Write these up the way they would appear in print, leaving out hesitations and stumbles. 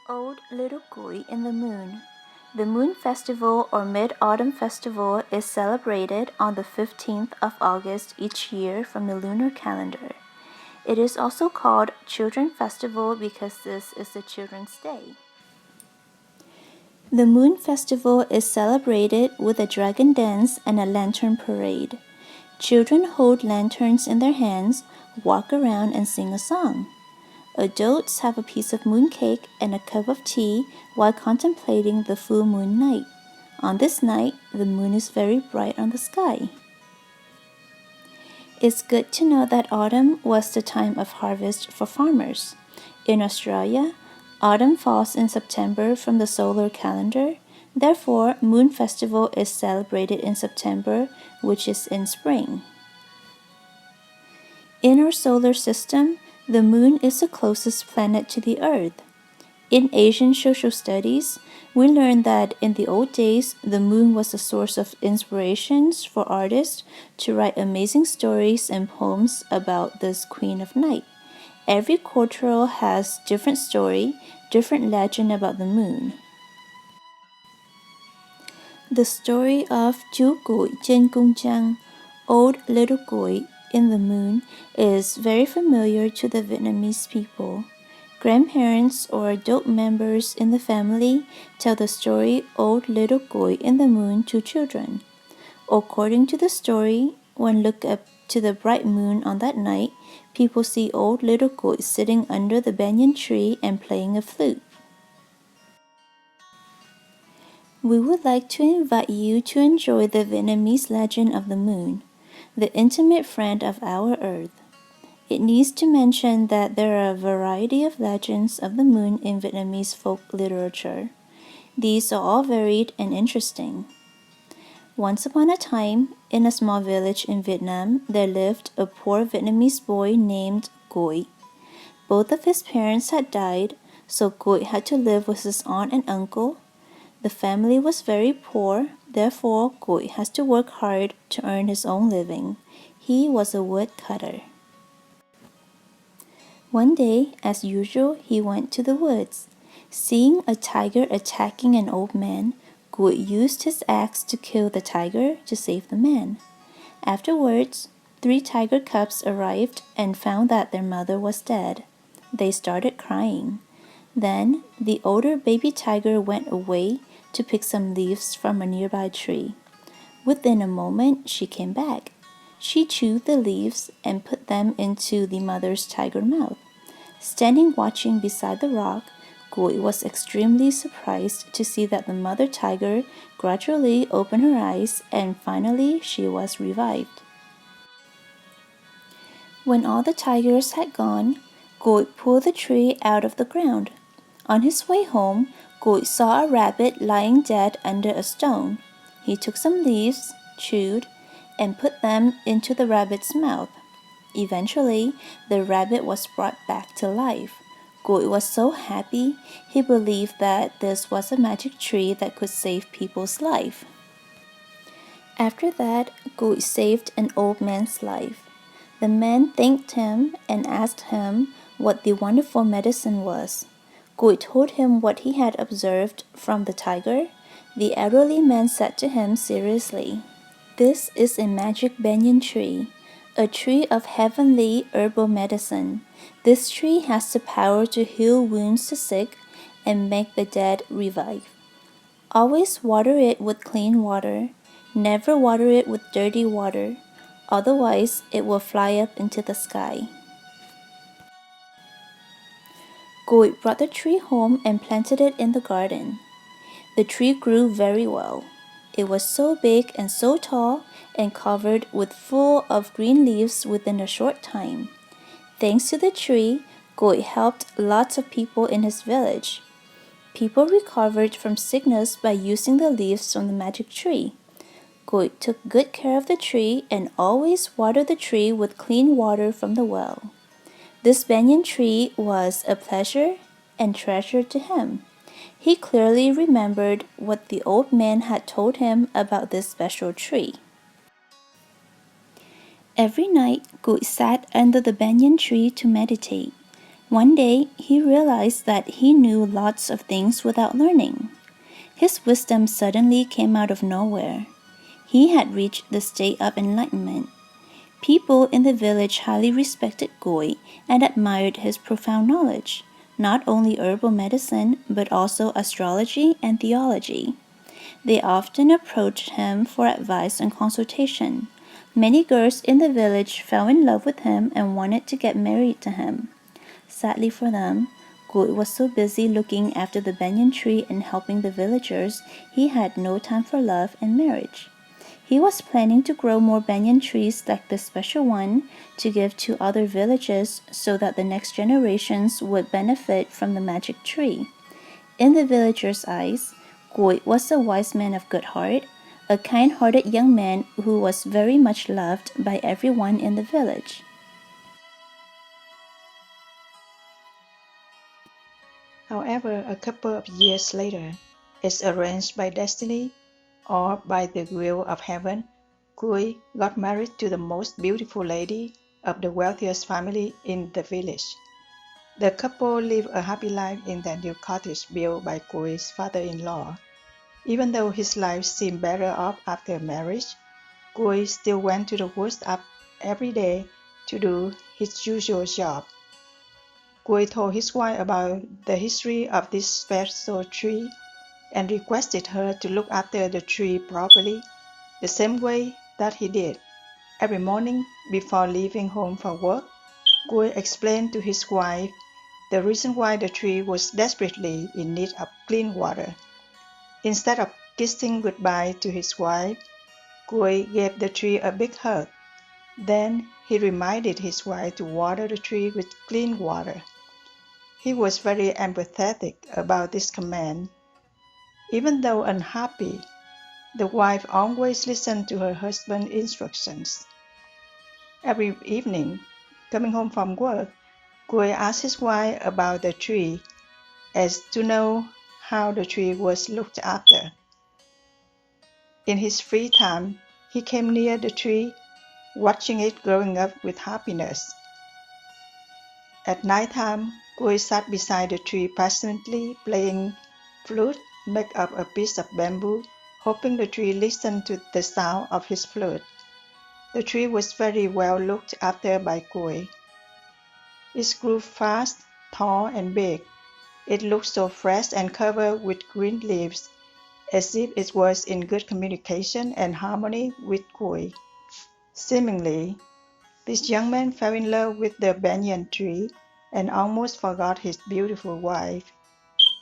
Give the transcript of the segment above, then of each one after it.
Old Little Cuội in the Moon. The Moon Festival or Mid-Autumn Festival is celebrated on the 15th of August each year from the lunar calendar. It is also called Children Festival because this is the Children's Day. The Moon Festival is celebrated with a dragon dance and a lantern parade. Children hold lanterns in their hands, walk around and sing a song. Adults have a piece of moon cake and a cup of tea while contemplating the full moon night. On this night, the moon is very bright on the sky. It's good to know that autumn was the time of harvest for farmers. In Australia, autumn falls in September from the solar calendar. Therefore, Moon Festival is celebrated in September, which is in spring. In our solar system, the moon is the closest planet to the Earth. In Asian social studies, we learned that in the old days, the moon was a source of inspirations for artists to write amazing stories and poems about this Queen of Night. Every culture has different story, different legend about the moon. The story of Chú Cuội Trên Cung, Old Little Cuội in the Moon, is very familiar to the Vietnamese people. Grandparents or adult members in the family tell the story Old Little Cuội in the Moon to children. According to the story, when look up to the bright moon on that night, people see Old Little Cuội sitting under the banyan tree and playing a flute. We would like to invite you to enjoy the Vietnamese legend of the moon, the intimate friend of our Earth. It needs to mention that there are a variety of legends of the moon in Vietnamese folk literature. These are all varied and interesting. Once upon a time, in a small village in Vietnam, there lived a poor Vietnamese boy named Cuội. Both of his parents had died, so Cuội had to live with his aunt and uncle. The family was very poor, therefore Cuội has to work hard to earn his own living. He was a woodcutter. One day, as usual, he went to the woods. Seeing a tiger attacking an old man, Cuội used his axe to kill the tiger to save the man. Afterwards, 3 tiger cubs arrived and found that their mother was dead. They started crying. Then, the older baby tiger went away to pick some leaves from a nearby tree. Within a moment, she came back. She chewed the leaves and put them into the mother's tiger mouth. Standing watching beside the rock, Cuội was extremely surprised to see that the mother tiger gradually opened her eyes and finally she was revived. When all the tigers had gone, Cuội pulled the tree out of the ground. On his way home, Cuội saw a rabbit lying dead under a stone. He took some leaves, chewed, and put them into the rabbit's mouth. Eventually, the rabbit was brought back to life. Cuội was so happy, he believed that this was a magic tree that could save people's life. After that, Cuội saved an old man's life. The man thanked him and asked him what the wonderful medicine was. Cuội told him what he had observed from the tiger. The elderly man said to him seriously, "This is a magic banyan tree, a tree of heavenly herbal medicine. This tree has the power to heal wounds to sick and make the dead revive. Always water it with clean water. Never water it with dirty water, otherwise it will fly up into the sky." Cuội brought the tree home and planted it in the garden. The tree grew very well. It was so big and so tall and covered with full of green leaves within a short time. Thanks to the tree, Cuội helped lots of people in his village. People recovered from sickness by using the leaves from the magic tree. Cuội took good care of the tree and always watered the tree with clean water from the well. This banyan tree was a pleasure and treasure to him. He clearly remembered what the old man had told him about this special tree. Every night, Cuội sat under the banyan tree to meditate. One day, he realized that he knew lots of things without learning. His wisdom suddenly came out of nowhere. He had reached the state of enlightenment. People in the village highly respected Cuoi and admired his profound knowledge, not only herbal medicine, but also astrology and theology. They often approached him for advice and consultation. Many girls in the village fell in love with him and wanted to get married to him. Sadly for them, Cuoi was so busy looking after the banyan tree and helping the villagers, he had no time for love and marriage. He was planning to grow more banyan trees like this special one to give to other villages so that the next generations would benefit from the magic tree. In the villagers' eyes, Cuoi was a wise man of good heart, a kind-hearted young man who was very much loved by everyone in the village. However, a couple of years later, as arranged by destiny or by the will of heaven, Cuoi got married to the most beautiful lady of the wealthiest family in the village. The couple lived a happy life in their new cottage built by Cuoi's father-in-law. Even though his life seemed better off after marriage, Cuoi still went to the woods up every day to do his usual job. Cuoi told his wife about the history of this special tree and requested her to look after the tree properly, the same way that he did. Every morning before leaving home for work, Cuoi explained to his wife the reason why the tree was desperately in need of clean water. Instead of kissing goodbye to his wife, Cuoi gave the tree a big hug. Then he reminded his wife to water the tree with clean water. He was very empathetic about this command. Even though unhappy, the wife always listened to her husband's instructions. Every evening, coming home from work, Cuoi asked his wife about the tree, as to know how the tree was looked after. In his free time, he came near the tree, watching it growing up with happiness. At night time, Cuoi sat beside the tree passionately playing flute made of a piece of bamboo, hoping the tree listened to the sound of his flute. The tree was very well looked after by Cuoi. It grew fast, tall, and big. It looked so fresh and covered with green leaves, as if it was in good communication and harmony with Cuoi. Seemingly, this young man fell in love with the banyan tree and almost forgot his beautiful wife.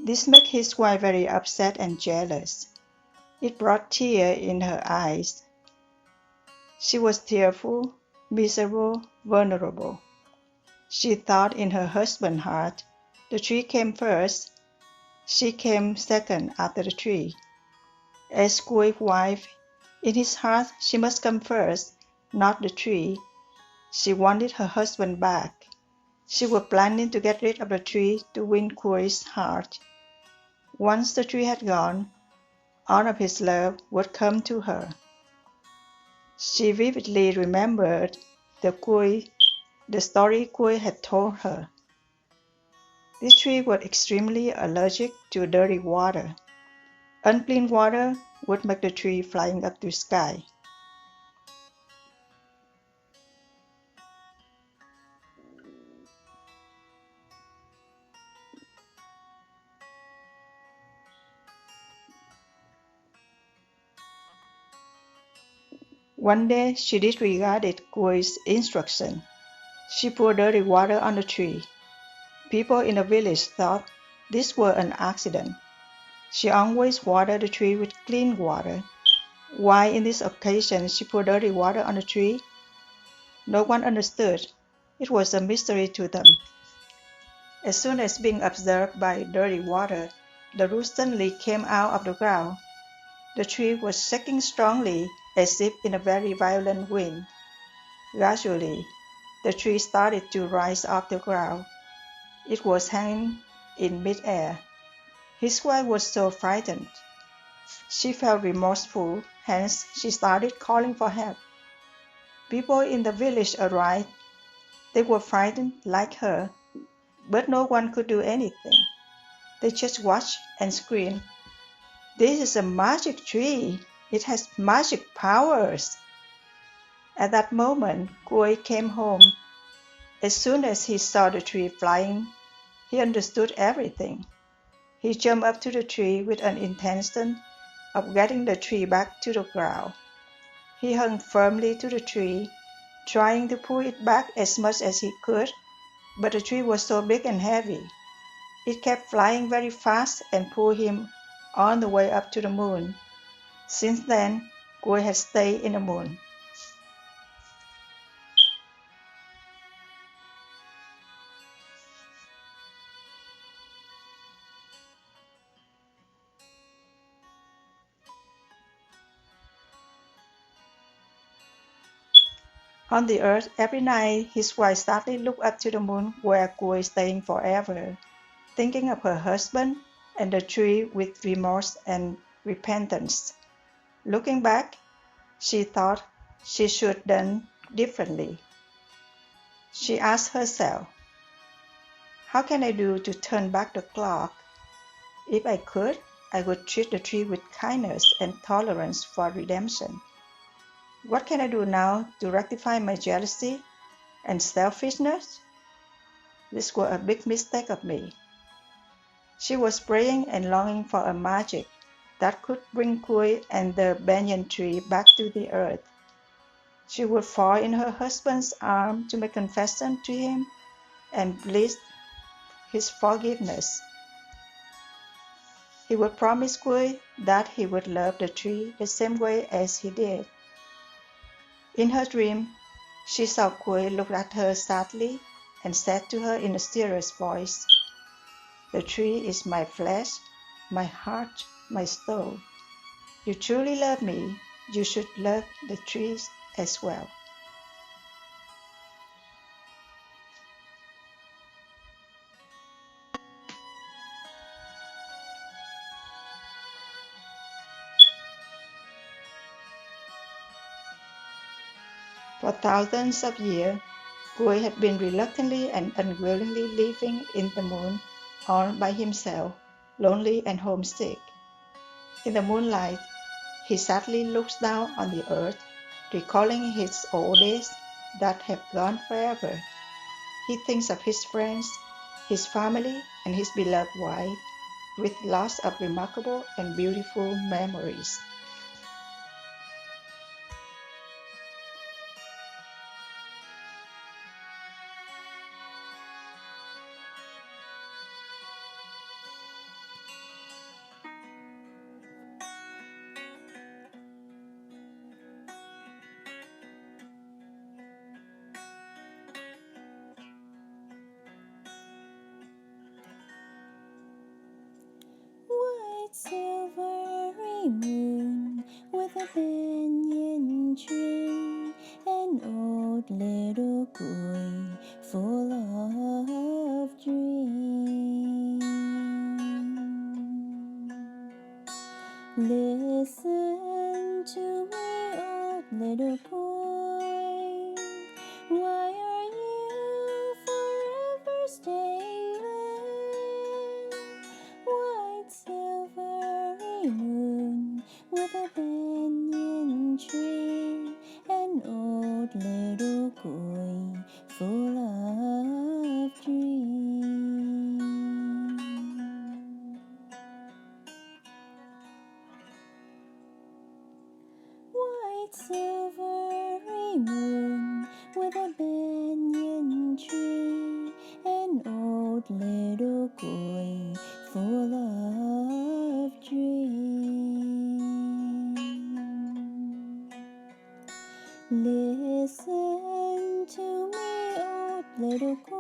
This made his wife very upset and jealous. It brought tears in her eyes. She was tearful, miserable, vulnerable. She thought in her husband's heart, the tree came first. She came second after the tree. As Cuoi's wife, in his heart she must come first, not the tree. She wanted her husband back. She was planning to get rid of the tree to win Cuoi's heart. Once the tree had gone, all of his love would come to her. She vividly remembered the story Cuoi had told her. This tree was extremely allergic to dirty water. Unclean water would make the tree flying up to the sky. One day she disregarded Cuoi's instruction. She poured dirty water on the tree. People in the village thought this was an accident. She always watered the tree with clean water. Why in this occasion she poured dirty water on the tree? No one understood. It was a mystery to them. As soon as being observed by dirty water, the roots suddenly came out of the ground. The tree was shaking strongly, as if in a very violent wind. Gradually, the tree started to rise off the ground. It was hanging in mid-air. His wife was so frightened. She felt remorseful, hence she started calling for help. People in the village arrived. They were frightened like her. but no one could do anything. They just watched and screamed, "This is a magic tree! It has magic powers!" At that moment, Cuoi came home. As soon as he saw the tree flying, he understood everything. He jumped up to the tree with an intention of getting the tree back to the ground. He hung firmly to the tree, trying to pull it back as much as he could, but the tree was so big and heavy. It kept flying very fast and pulled him on the way up to the moon. Since then, Cuoi has stayed in the moon. On the earth, every night his wife sadly looked up to the moon where Cuoi is staying forever, thinking of her husband and the tree with remorse and repentance. Looking back, she thought she should have done differently. She asked herself, "How can I do to turn back the clock? If I could, I would treat the tree with kindness and tolerance for redemption. What can I do now to rectify my jealousy and selfishness? This was a big mistake of me." She was praying and longing for a magic that could bring Cuoi and the banyan tree back to the earth. She would fall in her husband's arms to make confession to him and plead his forgiveness. He would promise Cuoi that he would love the tree the same way as he did. In her dream, she saw Cuoi look at her sadly and said to her in a serious voice, "The tree is my flesh, my heart, my soul. You truly love me, you should love the trees as well." For thousands of years, Cuoi had been reluctantly and unwillingly living in the moon all by himself, lonely and homesick. In the moonlight, he sadly looks down on the earth, recalling his old days that have gone forever. He thinks of his friends, his family, and his beloved wife, with lots of remarkable and beautiful memories. White silvery moon with a banyan tree, an old little Cuoi full of dreams. Listen to me, old little Cuoi. Why are you forever staying there? White silvery moon with a banyan tree, an old little Cuoi full of dreams. White silvery moon with a banyan tree, an old little Cuoi full of dreams. Listen to me, old little Cuoi.